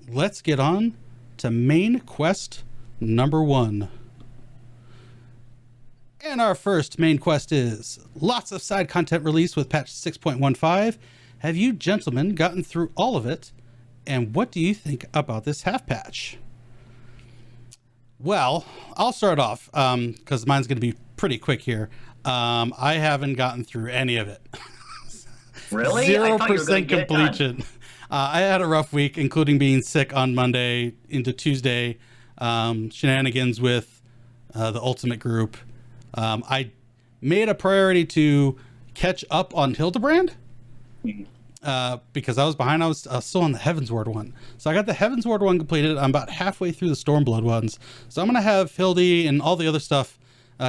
let's get on to main quest number 1. And our first main quest is lots of side content released with patch 6.15. Have you gentlemen gotten through all of it? And what do you think about this half patch? Well, I'll start off because mine's going to be pretty quick here. I haven't gotten through any of it. Really? 0% completion. I had a rough week, including being sick on Monday into Tuesday. Shenanigans with the Ultimate group. I made a priority to catch up on Hildebrand because I was behind. I was still on the Heavensward one. So I got the Heavensward one completed. I'm about halfway through the Stormblood ones. So I'm going to have Hildy and all the other stuff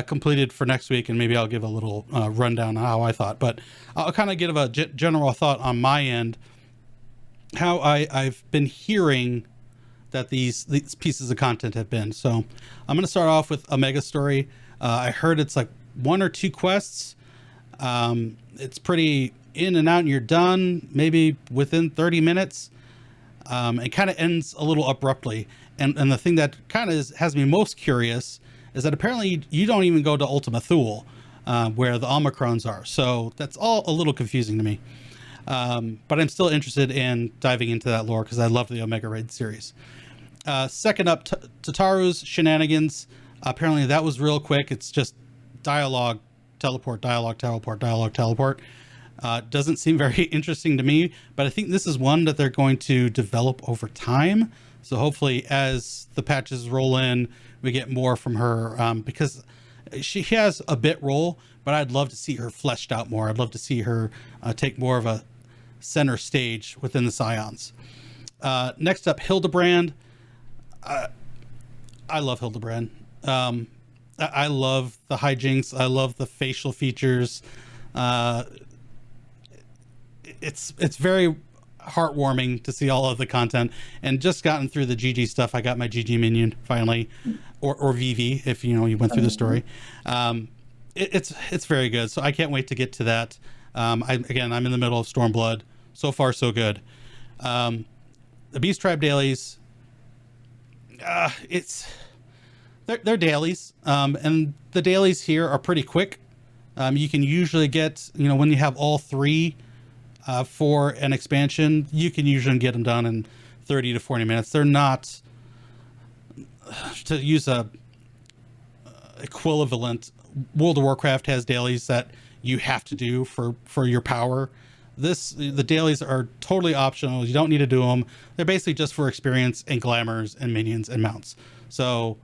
completed for next week, and maybe I'll give a little rundown on how I thought. But I'll kind of give a general thought on my end, how I've been hearing that these pieces of content have been. So I'm going to start off with Omega Story. I heard it's like 1 or 2 quests. It's pretty in and out and you're done, maybe within 30 minutes. It kind of ends a little abruptly. And the thing that kind of has me most curious is that apparently you don't even go to Ultima Thule, where the Omicrons are. So that's all a little confusing to me. But I'm still interested in diving into that lore because I love the Omega Raid series. Second up, Tataru's Shenanigans. Apparently that was real quick. It's just dialogue, teleport, dialogue, teleport, dialogue, teleport. Doesn't seem very interesting to me, but I think this is one that they're going to develop over time. So hopefully as the patches roll in, we get more from her, because she has a bit role, but I'd love to see her fleshed out more. I'd love to see her take more of a center stage within the Scions. Next up, Hildebrand. I love Hildebrand. I love the hijinks. I love the facial features. It's very heartwarming to see all of the content, and just gotten through the GG stuff. I got my GG minion finally, or VV if you went through the story. It's very good. So I can't wait to get to that. I'm in the middle of Stormblood. So far, so good. The Beast Tribe dailies. They're dailies, and the dailies here are pretty quick. You can usually get, when you have all 3 for an expansion, you can usually get them done in 30 to 40 minutes. They're not, to use a equivalent, World of Warcraft has dailies that you have to do for your power. The dailies are totally optional. You don't need to do them. They're basically just for experience and glamours and minions and mounts. So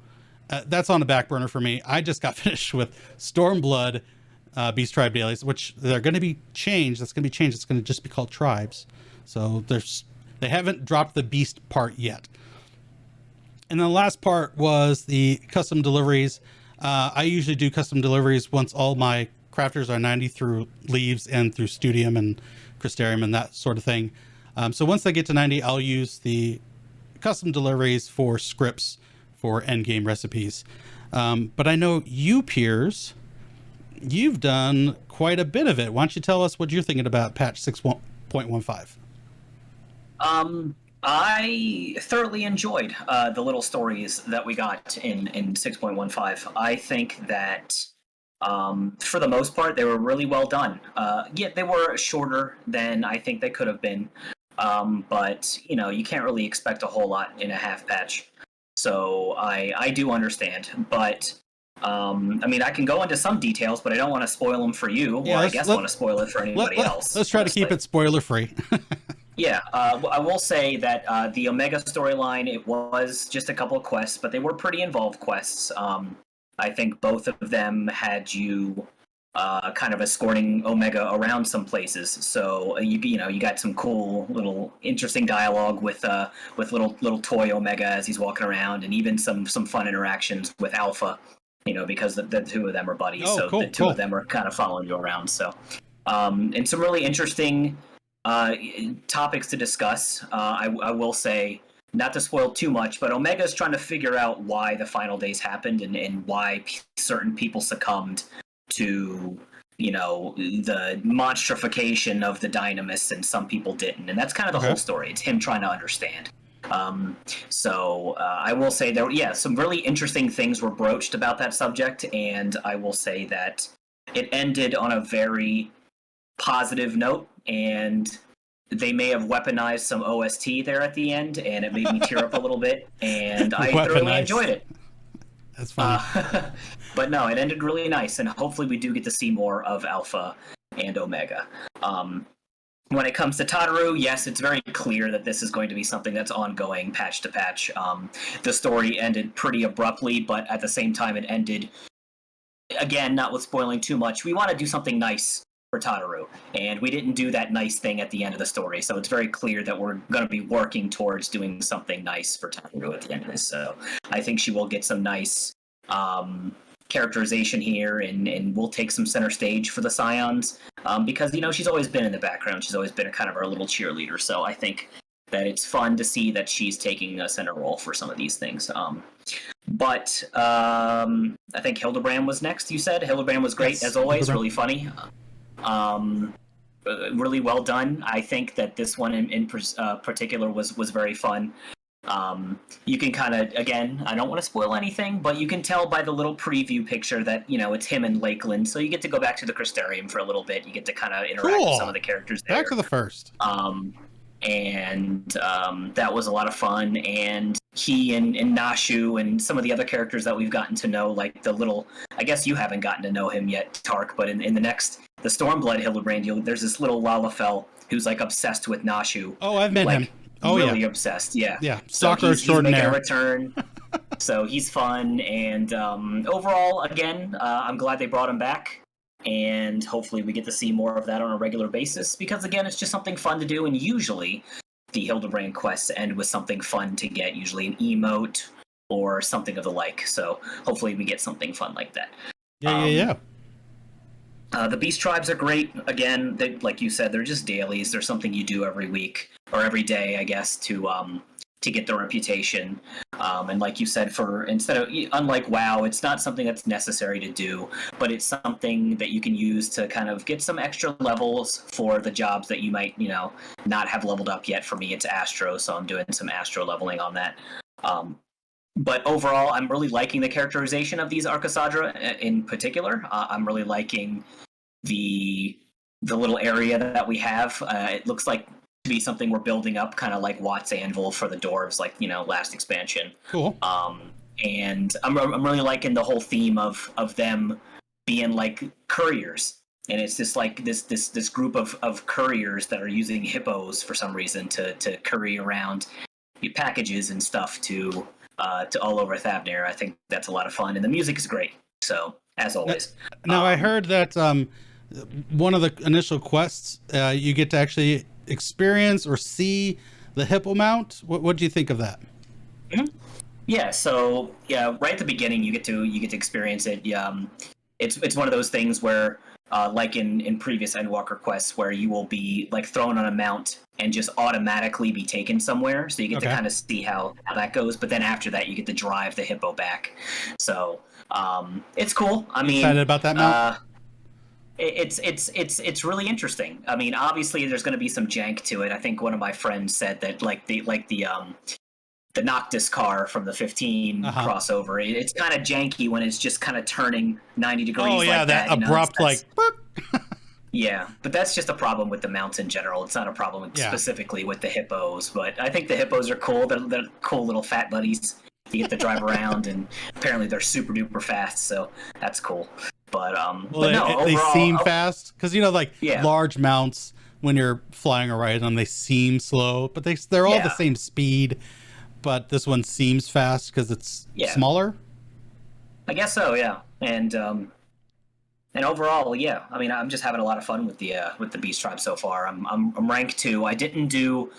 that's on the back burner for me. I just got finished with Stormblood Beast Tribe dailies, which they're going to be changed. That's going to be changed. It's going to just be called tribes. So they haven't dropped the beast part yet. And then the last part was the custom deliveries. I usually do custom deliveries once all my crafters are 90 through Leaves and through Studium and Crystarium and that sort of thing. So once they get to 90, I'll use the custom deliveries for scripts for endgame recipes. But I know you, Piers, you've done quite a bit of it. Why don't you tell us what you're thinking about patch 6.15? I thoroughly enjoyed the little stories that we got in 6.15. I think that for the most part, they were really well done. Yet they were shorter than I think they could have been. But, you can't really expect a whole lot in a half patch. So I do understand. But, I can go into some details, but I don't want to spoil them for you. Yeah, or I guess want to spoil it for anybody else. Let's try to keep it spoiler-free. Yeah, I will say that the Omega storyline, it was just a couple of quests, but they were pretty involved quests. I think both of them had you kind of escorting Omega around some places. So you got some cool little interesting dialogue with little toy Omega as he's walking around, and even some fun interactions with Alpha. Because the 2 of them are buddies, so the 2 of them are kind of following you around. So, and some really interesting topics to discuss. I will say, not to spoil too much, but Omega's trying to figure out why the final days happened and why certain people succumbed to, the monstrification of the Dynamis and some people didn't. And that's kind of the whole story. It's him trying to understand. So I will say there, yeah, some really interesting things were broached about that subject, and I will say that it ended on a very positive note, and they may have weaponized some OST there at the end, and it made me tear up a little bit, and I thoroughly enjoyed Weaponized. it. That's funny. But no, it ended really nice, and hopefully we do get to see more of Alpha and Omega. When it comes to Tataru, yes, it's very clear that this is going to be something that's ongoing, patch to patch. The story ended pretty abruptly, but at the same time, it ended, again, not with spoiling too much. We want to do something nice for Tataru, and we didn't do that nice thing at the end of the story, so it's very clear that we're going to be working towards doing something nice for Tataru at the end of this. So I think she will get some nice characterization here, and we'll take some center stage for the Scions, because, you know, she's always been in the background. She's always been a kind of our little cheerleader, so I think that it's fun to see that she's taking a center role for some of these things. But I think Hildebrand was next, you said? Hildebrand was great, yes, as always, really funny. Really well done. I think that this one in particular was very fun. You can kind of, again, I don't want to spoil anything, but you can tell by the little preview picture that, you know, it's him and Lakeland, so you get to go back to the Crystarium for a little bit. You get to kind of interact with some of the characters there. Back to the first. That was a lot of fun, and he and Nashu and some of the other characters that we've gotten to know, like the little, I guess you haven't gotten to know him yet, Tark, but in the Stormblood Hildebrand, there's this little Lalafell who's like obsessed with Nashu. Oh, I've met him. Oh, really yeah. Obsessed, yeah. Yeah, So stalker he's making extraordinaire. a return. So he's fun, and overall, again, I'm glad they brought him back. And hopefully we get to see more of that on a regular basis, because again, it's just something fun to do, and usually the Hildebrand quests end with something fun to get, usually an emote or something of the like. So hopefully we get something fun like that. Yeah. The Beast Tribes are great. Again, like you said, they're just dailies. They're something you do every week, or every day, I guess, to get the reputation. And like you said, unlike WoW, it's not something that's necessary to do, but it's something that you can use to kind of get some extra levels for the jobs that you might, you know, not have leveled up yet. For me, it's Astro, so I'm doing some Astro leveling on that. But overall, I'm really liking the characterization of these Arcasadra in particular. I'm really liking the little area that we have. It looks like to be something we're building up, kind of like Watt's Anvil for the dwarves, like, you know, last expansion. Cool. And I'm really liking the whole theme of them being like couriers, and it's just like this group of couriers that are using hippos for some reason to courier around packages and stuff to all over Thavnir. I think that's a lot of fun, and the music is great. So as always. Now I heard that one of the initial quests, you get to actually experience or see the hippo mount. What do you think of that? Mm-hmm. Yeah, so yeah, right at the beginning you get to experience it. It's one of those things where like in previous Endwalker quests, where you will be like thrown on a mount and just automatically be taken somewhere, so you get to kind of see how that goes. But then after that, you get to drive the hippo back. So it's cool. I mean, excited about that mount? It's really interesting. I mean, obviously there's going to be some jank to it. I think one of my friends said that the Noctis car from the 15 crossover, it's kind of janky when it's just kind of turning 90 degrees. Oh yeah, like that abrupt, you know, like. Yeah, but that's just a problem with the mounts in general. It's not a problem specifically with the hippos. But I think the hippos are cool. They're cool little fat buddies. You get to drive around, and apparently they're super duper fast, so that's cool. But they seem fast, because, you know, like large mounts, when you're flying around them, they seem slow, but they're all the same speed. But this one seems fast because it's smaller. I guess so, yeah. And overall, yeah. I mean, I'm just having a lot of fun with the Beast Tribe so far. I'm rank 2. I didn't do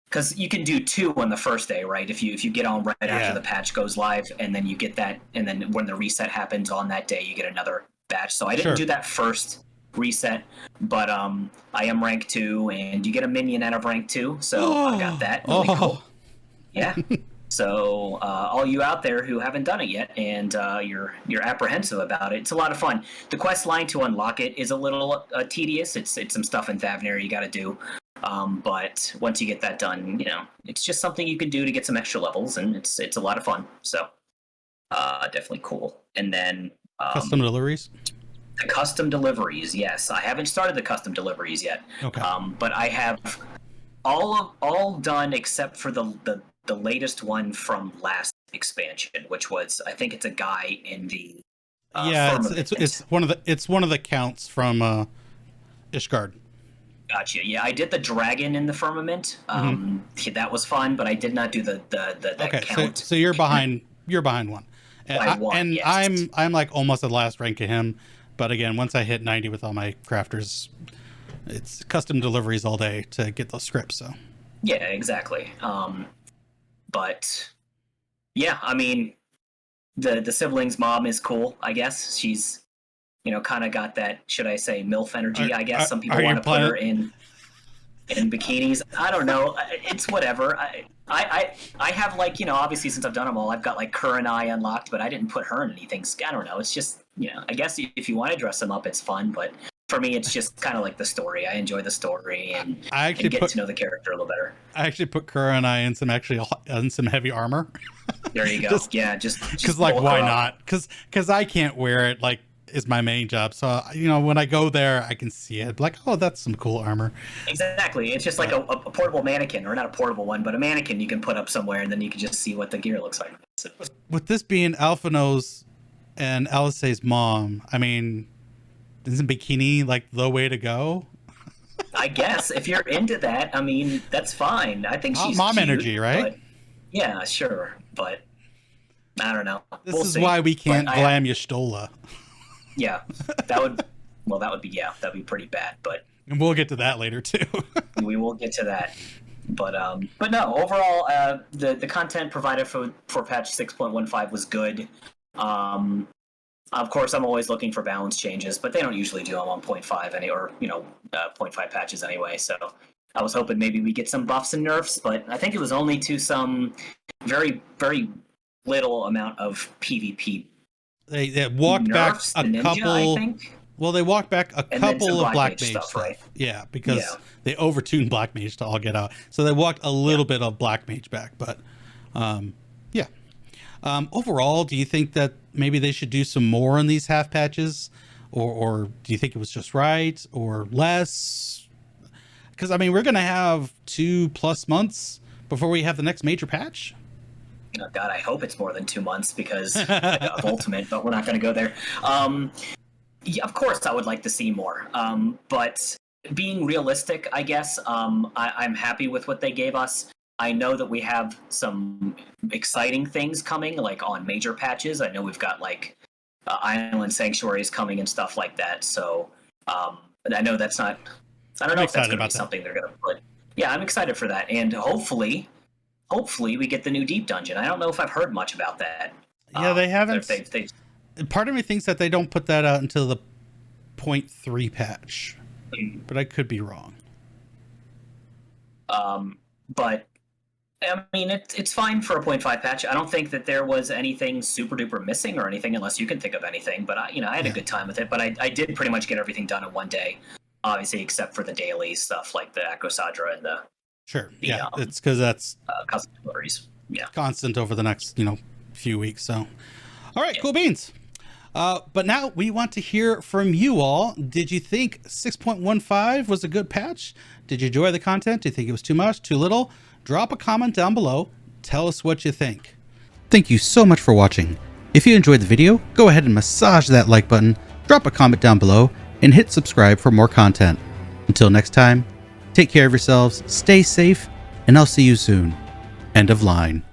because you can do 2 on the first day, right? If you get on right after the patch goes live, and then you get that, and then when the reset happens on that day, you get another batch. So I didn't do that first reset, but I am rank 2, and you get a minion out of rank 2, so I got that. Really cool. Yeah. So all you out there who haven't done it yet, and you're apprehensive about it, it's a lot of fun. The quest line to unlock it is a little tedious. It's some stuff in Thavnir you got to do, But once you get that done, it's just something you can do to get some extra levels, and it's a lot of fun. So definitely cool. And then Custom deliveries. the custom deliveries. Yes, I haven't started the custom deliveries yet. Okay. But I have all done except for the latest one from last expansion, which was, I think it's a guy in the it's one of the counts from Ishgard. Gotcha. Yeah, I did the dragon in the firmament. That was fun, but I did not do the Okay, count. so you're behind. You're behind one, and Yes. I'm like almost at the last rank of him. But again, once I hit 90 with all my crafters, it's custom deliveries all day to get those scripts. So Yeah, exactly. But yeah, I mean, the siblings' mom is cool. I guess she's kind of got that, should I say, MILF energy. I guess some people want to put her in bikinis. I don't know. It's whatever. I have, like, obviously since I've done them all, I've got like Kurenai unlocked, but I didn't put her in anything. I don't know. It's just, I guess if you want to dress them up, it's fun. But for me, it's just kind of like the story. I enjoy the story and get to know the character a little better. I actually put Kurenai in some heavy armor. There you go. just because, like, why not? Because I can't wear it, like, is my main job. So, when I go there, I can see it. Like, oh, that's some cool armor. Exactly. It's just like a portable mannequin, or not a portable one, but a mannequin you can put up somewhere, and then you can just see what the gear looks like. So, with this being Alphino's and Alice's mom, I mean, isn't bikini like the way to go? I guess if you're into that, I mean, that's fine. I think she's mom cute, energy, right? Yeah, sure, but I don't know. This is why we can't glam Y'shtola. Yeah, that'd be pretty bad. And we'll get to that later too. We will get to that. But no, overall, the content provided for patch 6.15 was good. Of course, I'm always looking for balance changes, but they don't usually do them on 0.5 0.5 patches anyway. So I was hoping maybe we get some buffs and nerfs, but I think it was only to some very, very little amount of PvP. They walked back a couple. I think. Well, they walked back a couple of Black Mage stuff, right? Yeah, because they overtuned Black Mage to all get out. So they walked a little bit of Black Mage back, but yeah. Overall, do you think that maybe they should do some more on these half patches, or do you think it was just right or less? Because I mean, we're gonna have 2+ months before we have the next major patch. Oh God, I hope it's more than 2 months because of Ultimate, but we're not going to go there. Yeah, of course, I would like to see more. But being realistic, I guess, I'm happy with what they gave us. I know that we have some exciting things coming, like on major patches. I know we've got like Island Sanctuaries coming and stuff like that. So but I know that's not. I don't know if that's going to be something they're going to put. Yeah, I'm excited for that, and hopefully we get the new deep dungeon. I don't know if I've heard much about that. Yeah, they haven't. Part of me thinks that they don't put that out until the 0.3 patch, but I could be wrong. But I mean, it's fine for a 0.5 patch. I don't think that there was anything super duper missing or anything, unless you can think of anything. But I had a good time with it. But I did pretty much get everything done in one day, obviously, except for the daily stuff like the Akosadra and the. Sure. Yeah, it's because that's custom deliveries. Yeah, constant over the next few weeks. So, all right, cool beans. But now we want to hear from you all. Did you think 6.15 was a good patch? Did you enjoy the content? Do you think it was too much, too little? Drop a comment down below. Tell us what you think. Thank you so much for watching. If you enjoyed the video, go ahead and massage that like button, drop a comment down below, and hit subscribe for more content. Until next time, take care of yourselves, stay safe, and I'll see you soon. End of line.